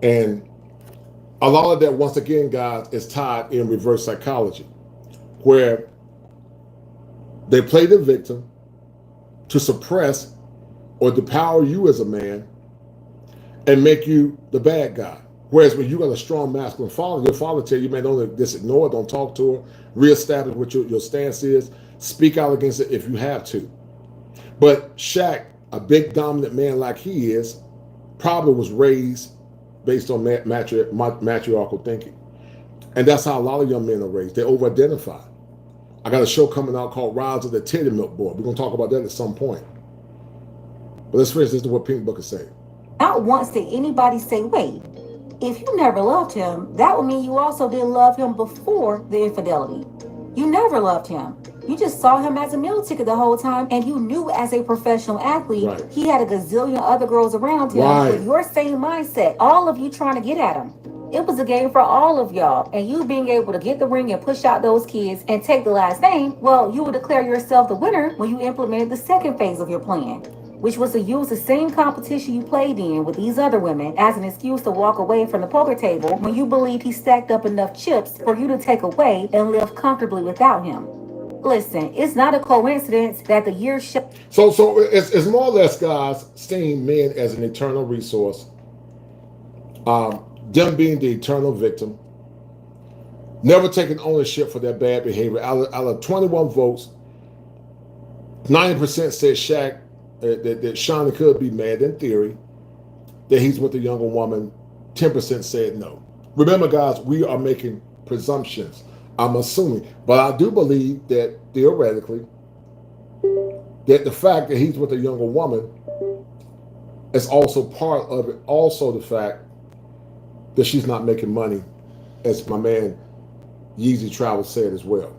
And a lot of that, once again, guys, is tied in reverse psychology, where they play the victim to suppress or depower you as a man and make you the bad guy. Whereas when you got a strong masculine father, your father tell you, man, don't just ignore it, don't talk to her, reestablish what your stance is, speak out against it if you have to. But Shaq, a big dominant man like he is, probably was raised based on matriarchal thinking. And that's how a lot of young men are raised. They over-identify. I got a show coming out called Rise of the Titty Milk Boy. We're going to talk about that at some point. But let's finish this to what Pink Book is saying. Not once did anybody say, wait, if you never loved him, that would mean you also didn't love him before the infidelity. You never loved him. You just saw him as a meal ticket the whole time, and you knew as a professional athlete, Right. he had a gazillion other girls around him Right. with your same mindset, all of you trying to get at him. It was a game for all of y'all, and you being able to get the ring and push out those kids and take the last name, well, you would declare yourself the winner when you implemented the second phase of your plan, which was to use the same competition you played in with these other women as an excuse to walk away from the poker table when you believed he stacked up enough chips for you to take away and live comfortably without him. Listen, it's not a coincidence that the year So it's more or less, guys, seeing men as an eternal resource, them being the eternal victim, never taking ownership for their bad behavior. Out of 21 votes, 90% said Shaq, that Shawnee could be mad in theory, that he's with a younger woman. 10% said no. Remember, guys, we are making presumptions. I'm assuming. But I do believe that theoretically, that the fact that he's with a younger woman is also part of it. Also the fact that she's not making money, as my man Yeezy Travel said as well.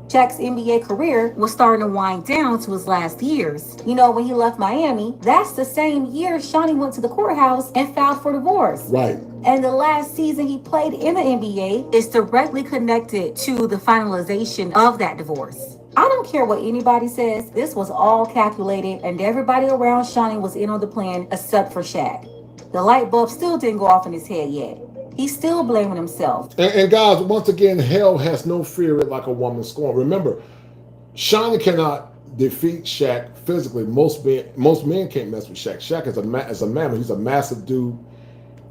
Shaq's NBA career was starting to wind down to his last years. You know, when he left Miami, that's the same year Shawnee went to the courthouse and filed for divorce. Right. And the last season he played in the NBA is directly connected to the finalization of that divorce. I don't care what anybody says, this was all calculated, and everybody around Shawnee was in on the plan except for Shaq. The light bulb still didn't go off in his head yet. He's still blaming himself. And guys, once again, hell has no fear like a woman scorned. Remember, Shawnee cannot defeat Shaq physically. Most men can't mess with Shaq. Shaq is a mammoth. He's a massive dude.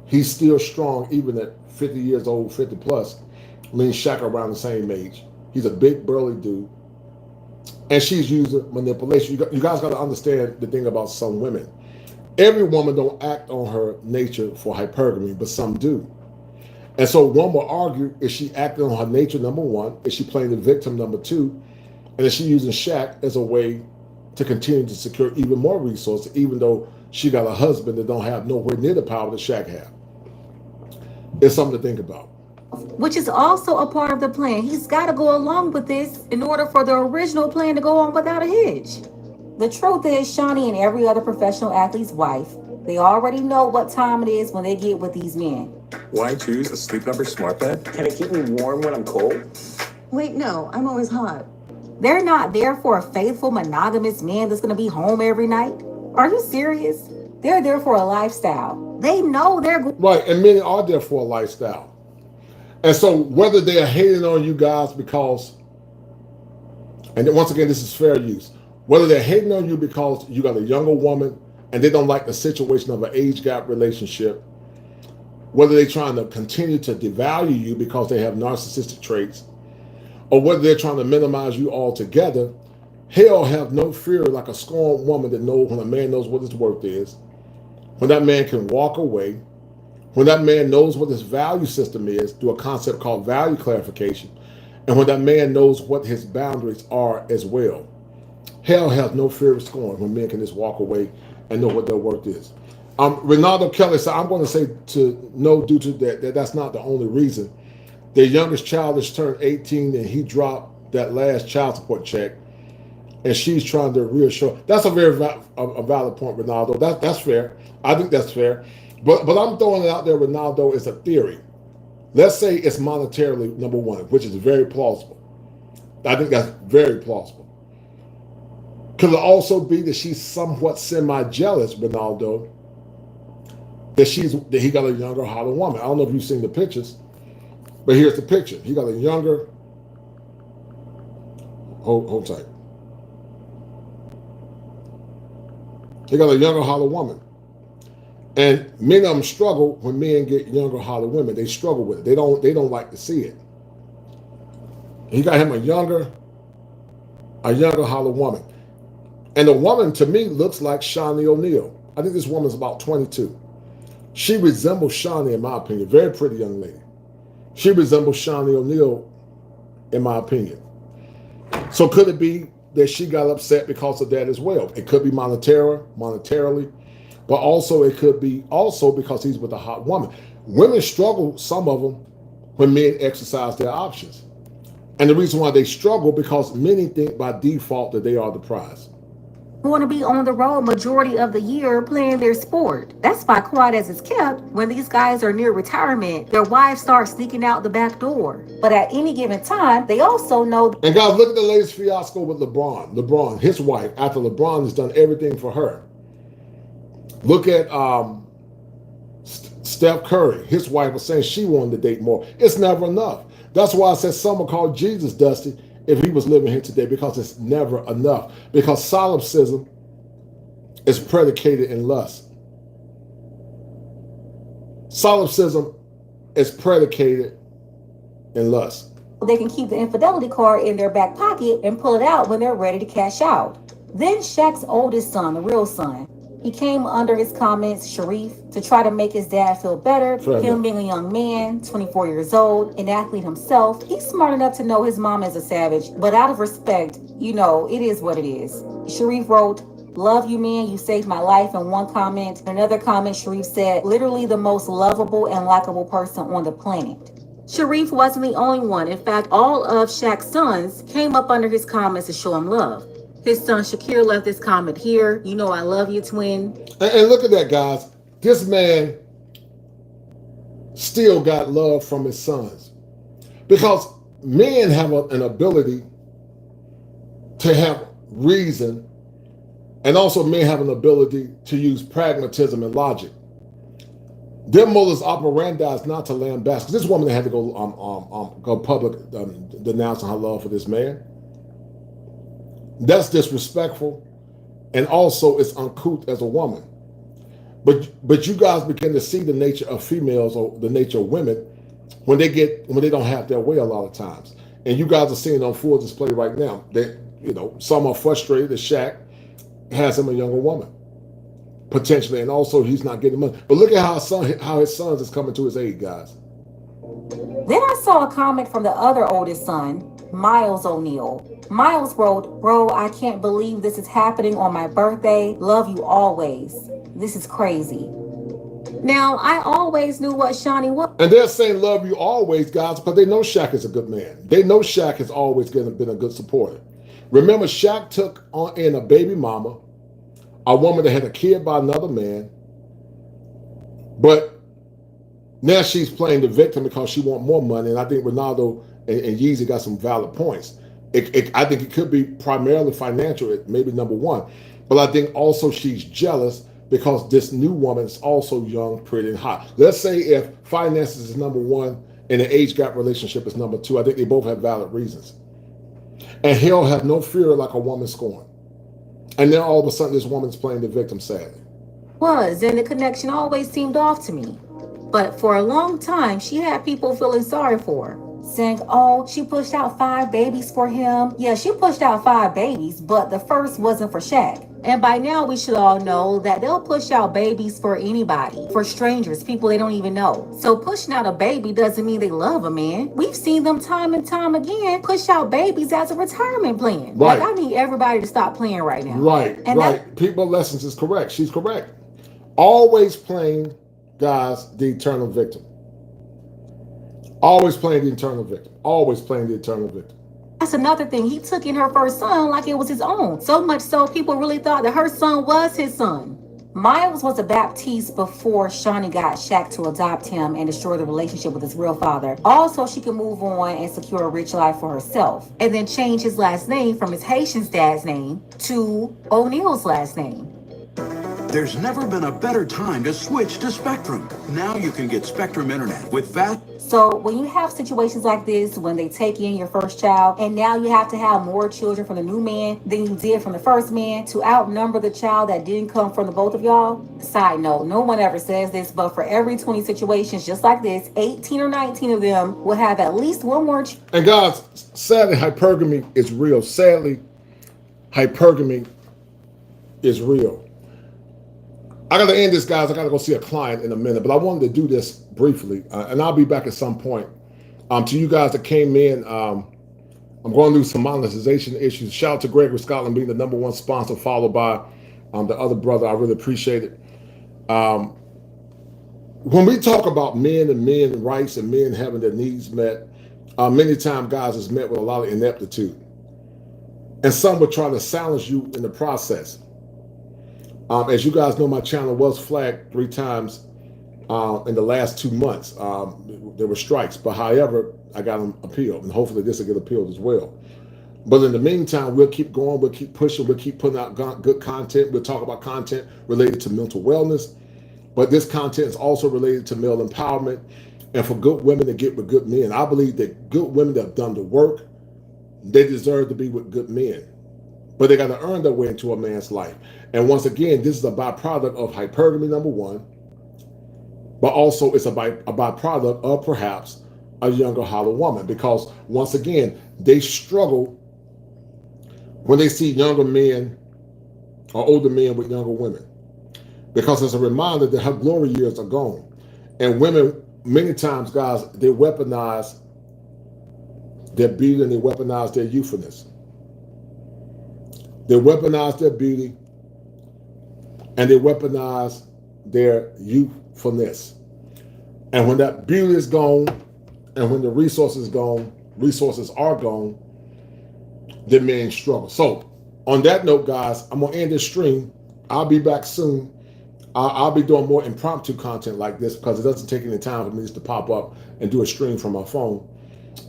He's still strong, even at 50 years old, 50 plus. Me and Shaq are around the same age. He's a big, burly dude. And she's using manipulation. You guys got to understand the thing about some women. Every woman don't act on her nature for hypergamy, but some do. And so one will argue, is she acting on her nature, number one? Is she playing the victim, number two? And is she using Shaq as a way to continue to secure even more resources, even though she got a husband that don't have nowhere near the power that Shaq have? It's something to think about. Which is also a part of the plan. He's got to go along with this in order for the original plan to go on without a hitch. The truth is, Shawnee and every other professional athlete's wife, they already know what time it is when they get with these men. Why choose a Sleep Number smart bed? Can it keep me warm when I'm cold? Wait, no, I'm always hot. They're not there for a faithful, monogamous man that's going to be home every night. Are you serious? They're there for a lifestyle. They know they're right, and many are there for a lifestyle. And so whether they're hating on you guys because, and once again, this is fair use, whether they're hating on you because you got a younger woman and they don't like the situation of an age gap relationship, whether they're trying to continue to devalue you because they have narcissistic traits, or whether they're trying to minimize you altogether, hell have no fear like a scorned woman that knows when a man knows what his worth is, when that man can walk away, when that man knows what his value system is through a concept called value clarification, and when that man knows what his boundaries are as well. Hell has no fear of scorn when men can just walk away and know what their worth is. Ronaldo Kelly said, I'm going to say to no due to that's not the only reason. Their youngest child has turned 18 and he dropped that last child support check, and she's trying to reassure. That's a very valid point, Ronaldo. That's fair. I think that's fair. But I'm throwing it out there, Ronaldo, as a theory. Let's say it's monetarily number one, which is very plausible. I think that's very plausible. Could it also be that she's somewhat semi-jealous, Ronaldo, that he got a younger, hotter woman? I don't know if you've seen the pictures, but here's the picture. He got a younger, hold tight. He got a younger, hotter woman. And many of them struggle when men get younger, hotter women. They struggle with it. They don't like to see it. He got him a younger, hotter woman. And the woman, to me, looks like Shawnee O'Neal. I think this woman's about 22. She resembles Shawnee, in my opinion. Very pretty young lady. She resembles Shawnee O'Neal, in my opinion. So could it be that she got upset because of that as well? It could be monetarily, but also it could be also because he's with a hot woman. Women struggle, some of them, when men exercise their options. And the reason why they struggle, because many think by default that they are the prize. Want to be on the road majority of the year playing their sport. That's why, quiet as it's kept, when these guys are near retirement, their wives start sneaking out the back door. But at any given time, they also know. And guys, look at the latest fiasco with LeBron. LeBron, his wife, after LeBron has done everything for her. Look at Steph Curry. His wife was saying she wanted to date more. It's never enough. That's why I said someone called Jesus Dusty if he was living here today, because it's never enough. Because solipsism is predicated in lust. Solipsism is predicated in lust. They can keep the infidelity card in their back pocket and pull it out when they're ready to cash out. Then Shaq's oldest son, the real son, he came under his comments, Sharif, to try to make his dad feel better. Him being a young man, 24 years old, an athlete himself, he's smart enough to know his mom is a savage, but out of respect, you know, it is what it is. Sharif wrote, "Love you, man, you saved my life," in one comment. In another comment, Sharif said, "Literally the most lovable and likable person on the planet." Sharif wasn't the only one. In fact, all of Shaq's sons came up under his comments to show him love. His son Shakir left this comment here. "You know I love you, twin." And look at that, guys. This man still got love from his sons. Because men have an ability to have reason, and also men have an ability to use pragmatism and logic. Their modus operandi is not to lambast. This woman had to go public denouncing her love for this man. That's disrespectful, and also it's uncouth as a woman. But you guys begin to see the nature of females, or the nature of women, when they don't have their way a lot of times. And you guys are seeing it on full display right now. That, you know, some are frustrated that Shaq has him a younger woman, potentially, and also he's not getting money. But look at how his sons is coming to his aid, guys. Then I saw a comment from the other oldest son, Miles O'Neal. Miles wrote, "Bro, I can't believe this is happening on my birthday. Love you always. This is crazy." Now, I always knew what Shawnee was. And they're saying love you always, guys, because they know Shaq is a good man. They know Shaq has always been a good supporter. Remember, Shaq took in a baby mama, a woman that had a kid by another man, but now she's playing the victim because she wants more money. And I think Ronaldo and Yeezy got some valid points. I think it could be primarily financial, maybe number one. But I think also she's jealous because this new woman is also young, pretty, and hot. Let's say if finances is number one and the age gap relationship is number two, I think they both have valid reasons. And he'll have no fear like a woman scorned. And then all of a sudden this woman's playing the victim, sadly. And the connection always seemed off to me. But for a long time, she had people feeling sorry for her, saying, "Oh, she pushed out 5 babies for him." Yeah, she pushed out 5 babies, but the first wasn't for Shaq. And by now, we should all know that they'll push out babies for anybody, for strangers, people they don't even know. So pushing out a baby doesn't mean they love a man. We've seen them time and time again push out babies as a retirement plan. Right. Like, I need everybody to stop playing right now. Right, and right. People Lessons is correct. She's correct. Always playing, guys, the eternal victim. Always playing the eternal victim. Always playing the eternal victim. That's another thing. He took in her first son like it was his own. So much so people really thought that her son was his son. Miles was a Baptiste before Shawnee got Shaq to adopt him and destroy the relationship with his real father. Also, she could move on and secure a rich life for herself. And then change his last name from his Haitian dad's name to O'Neal's last name. There's never been a better time to switch to Spectrum. Now you can get Spectrum Internet with fast. So when you have situations like this, when they take in your first child, and now you have to have more children from the new man than you did from the first man to outnumber the child that didn't come from the both of y'all. Side note, no one ever says this, but for every 20 situations just like this, 18 or 19 of them will have at least one more child. And guys, sadly, hypergamy is real. Sadly, hypergamy is real. I got to end this, guys. I got to go see a client in a minute, but I wanted to do this briefly, and I'll be back at some point. To you guys that came in, I'm going to do some monetization issues. Shout out to Gregory Scotland being the #1 sponsor, followed by the other brother. I really appreciate it. When we talk about men and men rights and men having their needs met, many times, guys, is met with a lot of ineptitude. And some will try to silence you in the process. As you guys know, my channel was flagged 3 times in the last 2 months. There were strikes, but however, I got them appealed, and hopefully this will get appealed as well. But in the meantime, we'll keep going, we'll keep pushing, we'll keep putting out good content. We'll talk about content related to mental wellness, but this content is also related to male empowerment and for good women to get with good men. I believe that good women that have done the work, they deserve to be with good men, but they got to earn their way into a man's life. And once again, this is a byproduct of hypergamy, number one, but also it's a byproduct of perhaps a younger, hollow woman, because once again, they struggle when they see younger men or older men with younger women, because it's a reminder that her glory years are gone. And women, many times, guys, they weaponize their beauty and they weaponize their youthfulness. They weaponize their beauty and they weaponize their youthfulness. And when that beauty is gone and when the resources are gone, the men struggle. So on that note, guys, I'm going to end this stream. I'll be back soon. I'll be doing more impromptu content like this because it doesn't take any time for me just to pop up and do a stream from my phone.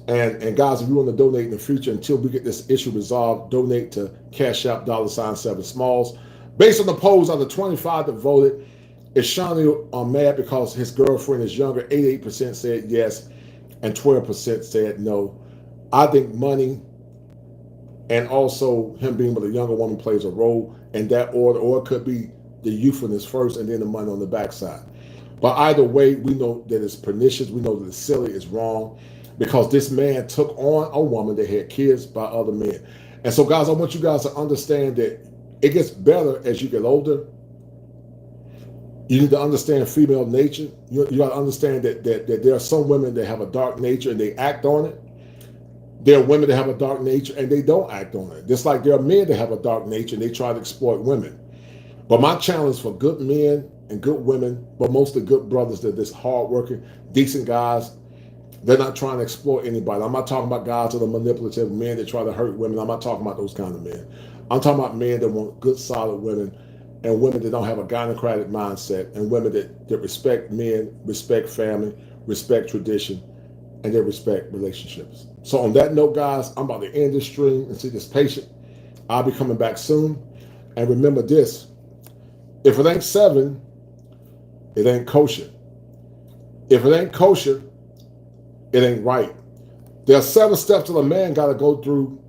And guys, if you want to donate in the future until we get this issue resolved, donate to Cash App $7Smalls. Based on the polls, out of the 25 that voted, is Shawnee mad because his girlfriend is younger? 88% said yes, and 12% said no. I think money and also him being with a younger woman plays a role in that order, or it could be the youthfulness first and then the money on the backside. But either way, we know that it's pernicious. We know that it's silly, it's wrong, because this man took on a woman that had kids by other men. And so, guys, I want you guys to understand that it gets better as you get older. You need to understand female nature. You got to understand that there are some women that have a dark nature and they act on it. There are women that have a dark nature and they don't act on it. Just like there are men that have a dark nature and they try to exploit women. But my challenge for good men and good women, but mostly good brothers, that are just hardworking, decent guys, they're not trying to exploit anybody. I'm not talking about guys that are manipulative, men that try to hurt women. I'm not talking about those kind of men. I'm talking about men that want good, solid women, and women that don't have a gynocratic mindset, and women that respect men, respect family, respect tradition, and they respect relationships. So on that note, guys, I'm about to end this stream and see this patient. I'll be coming back soon. And remember this, if it ain't 7, it ain't kosher. If it ain't kosher, it ain't right. There are 7 steps that a man got to go through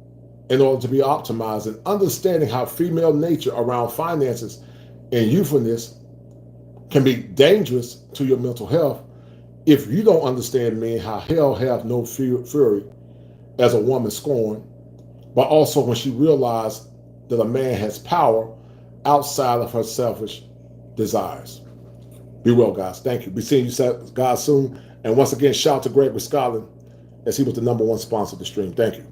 in order to be optimized, and understanding how female nature around finances and youthfulness can be dangerous to your mental health if you don't understand men how hell have no fury as a woman scorned, but also when she realized that a man has power outside of her selfish desires. Be well, guys. Thank you. Be seeing you guys soon. And once again, shout out to Greg with Scotland, as he was the #1 sponsor of the stream. Thank you.